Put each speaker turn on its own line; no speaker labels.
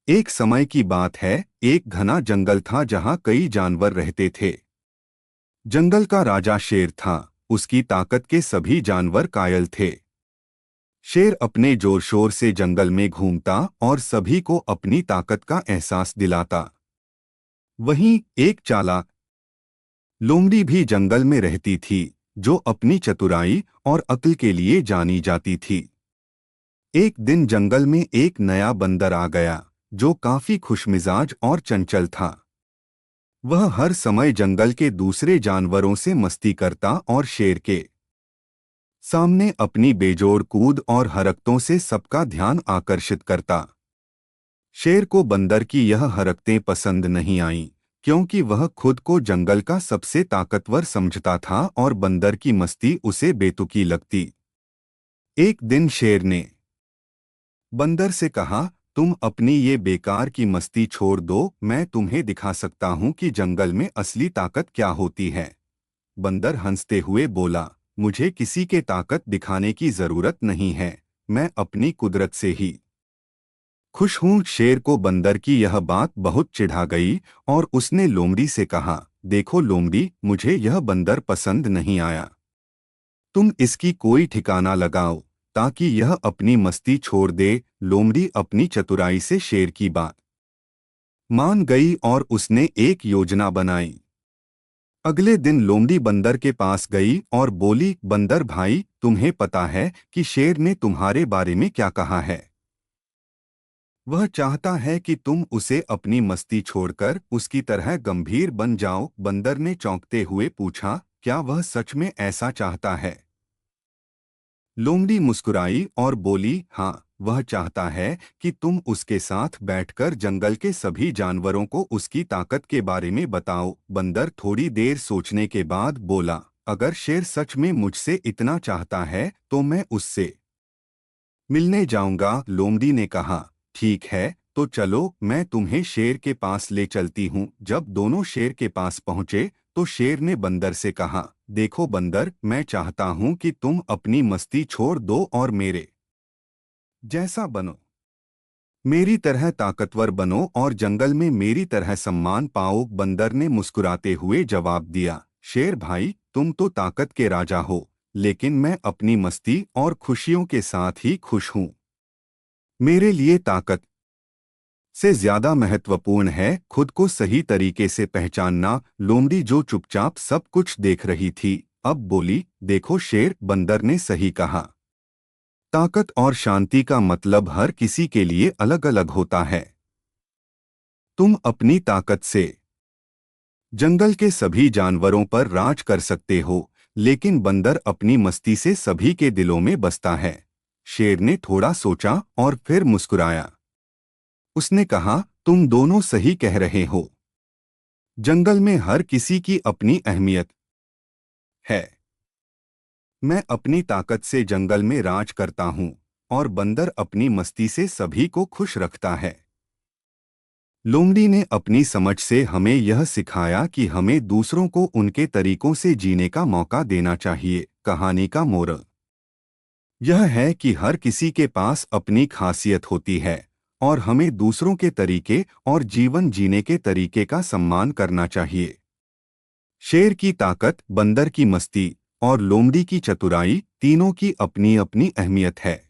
एक समय की बात है, एक घना जंगल था जहां कई जानवर रहते थे। जंगल का राजा शेर था। उसकी ताकत के सभी जानवर कायल थे। शेर अपने जोर शोर से जंगल में घूमता और सभी को अपनी ताकत का एहसास दिलाता। वहीं एक चालाक लोमड़ी भी जंगल में रहती थी, जो अपनी चतुराई और अक्ल के लिए जानी जाती थी। एक दिन जंगल में एक नया बंदर आ गया, जो काफी खुशमिजाज और चंचल था। वह हर समय जंगल के दूसरे जानवरों से मस्ती करता और शेर के सामने अपनी बेजोड़ कूद और हरकतों से सबका ध्यान आकर्षित करता। शेर को बंदर की यह हरकतें पसंद नहीं आईं, क्योंकि वह खुद को जंगल का सबसे ताकतवर समझता था और बंदर की मस्ती उसे बेतुकी लगती। एक दिन शेर ने बंदर से कहा, तुम अपनी ये बेकार की मस्ती छोड़ दो, मैं तुम्हें दिखा सकता हूँ कि जंगल में असली ताकत क्या होती है। बंदर हंसते हुए बोला, मुझे किसी के ताकत दिखाने की जरूरत नहीं है, मैं अपनी कुदरत से ही खुश हूँ। शेर को बंदर की यह बात बहुत चिढ़ा गई और उसने लोमड़ी से कहा, देखो लोमड़ी, मुझे यह बंदर पसंद नहीं आया। तुम इसकी कोई ठिकाना लगाओ ताकि यह अपनी मस्ती छोड़ दे। लोमड़ी अपनी चतुराई से शेर की बात मान गई और उसने एक योजना बनाई। अगले दिन लोमड़ी बंदर के पास गई और बोली, बंदर भाई, तुम्हें पता है कि शेर ने तुम्हारे बारे में क्या कहा है? वह चाहता है कि तुम उसे अपनी मस्ती छोड़कर उसकी तरह गंभीर बन जाओ। बंदर ने चौंकते हुए पूछा, क्या वह सच में ऐसा चाहता है? लोमड़ी मुस्कुराई और बोली, हाँ, वह चाहता है कि तुम उसके साथ बैठकर जंगल के सभी जानवरों को उसकी ताकत के बारे में बताओ। बंदर थोड़ी देर सोचने के बाद बोला, अगर शेर सच में मुझसे इतना चाहता है तो मैं उससे मिलने जाऊंगा। लोमड़ी ने कहा, ठीक है, तो चलो, मैं तुम्हें शेर के पास ले चलती हूँ। जब दोनों शेर के पास पहुंचे तो शेर ने बंदर से कहा, देखो बंदर, मैं चाहता हूँ कि तुम अपनी मस्ती छोड़ दो और मेरे जैसा बनो, मेरी तरह ताकतवर बनो और जंगल में मेरी तरह सम्मान पाओ। बंदर ने मुस्कुराते हुए जवाब दिया, शेर भाई, तुम तो ताकत के राजा हो, लेकिन मैं अपनी मस्ती और खुशियों के साथ ही खुश हूँ। मेरे लिए ताकत से ज्यादा महत्वपूर्ण है खुद को सही तरीके से पहचानना। लोमड़ी, जो चुपचाप सब कुछ देख रही थी, अब बोली, देखो शेर, बंदर ने सही कहा। ताकत और शांति का मतलब हर किसी के लिए अलग अलग होता है। तुम अपनी ताकत से जंगल के सभी जानवरों पर राज कर सकते हो, लेकिन बंदर अपनी मस्ती से सभी के दिलों में बसता है। शेर ने थोड़ा सोचा और फिर मुस्कुराया। उसने कहा, तुम दोनों सही कह रहे हो। जंगल में हर किसी की अपनी अहमियत है। मैं अपनी ताकत से जंगल में राज करता हूँ और बंदर अपनी मस्ती से सभी को खुश रखता है। लोमड़ी ने अपनी समझ से हमें यह सिखाया कि हमें दूसरों को उनके तरीकों से जीने का मौका देना चाहिए। कहानी का मोरल यह है कि हर किसी के पास अपनी खासियत होती है और हमें दूसरों के तरीके और जीवन जीने के तरीके का सम्मान करना चाहिए। शेर की ताकत, बंदर की मस्ती और लोमड़ी की चतुराई, तीनों की अपनी अपनी अहमियत है।